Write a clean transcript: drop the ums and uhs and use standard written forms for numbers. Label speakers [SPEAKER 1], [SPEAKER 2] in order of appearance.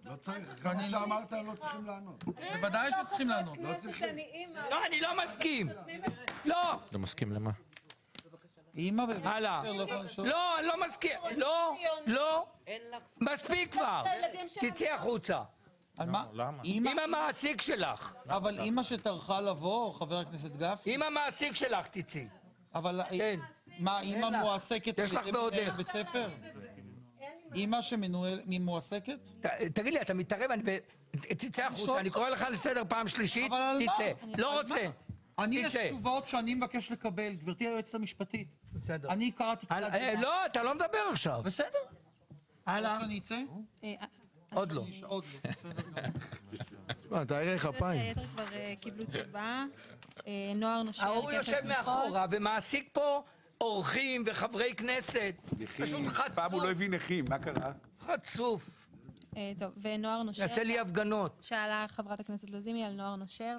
[SPEAKER 1] לא צריך, כמו שאמרת, לא צריכים לענות.
[SPEAKER 2] בוודאי שצריכים לענות.
[SPEAKER 3] לא, אני לא מסכים. לא.
[SPEAKER 4] לא מסכים למה?
[SPEAKER 3] הלאה. לא, אני לא מסכים. לא. מספיק כבר. תצאי החוצה. עם המעסיק שלך.
[SPEAKER 2] אבל אמא שטרחה לבוא, חבר הכנסת גפני.
[SPEAKER 3] עם המעסיק שלך תצאי.
[SPEAKER 2] אבל מה, אמא מועסקת
[SPEAKER 3] יש לך ועוד איך.
[SPEAKER 2] בית ספר? אמא שמועסקת?
[SPEAKER 3] תגיד לי, אתה מתערב? תצא החוצה, אני קורא לך לסדר פעם שלישית, תצא. לא רוצה.
[SPEAKER 2] יש תשובות שאני מבקש לקבל, גברתי היועצת המשפטית.
[SPEAKER 3] בסדר.
[SPEAKER 2] אני קראתי...
[SPEAKER 3] לא, אתה לא מדבר עכשיו.
[SPEAKER 2] בסדר.
[SPEAKER 3] הלאה.
[SPEAKER 2] שאני אצא?
[SPEAKER 3] עוד לא.
[SPEAKER 2] עוד לא, בסדר גמור.
[SPEAKER 1] תארי לך אפיים.
[SPEAKER 5] היתר כבר קיבלו תשובה. נוער נושר.
[SPEAKER 3] הוא יושב מאחורה ומעסיק פה אורחים וחברי כנסת. פשוט חצוף.
[SPEAKER 6] פעם הוא לא הביא נכים, מה קרה?
[SPEAKER 5] חצוף. טוב, ונוער נושר.
[SPEAKER 3] יעשה לי הפגנות.
[SPEAKER 5] שאלה חברת הכנסת לזימי על נוער נושר.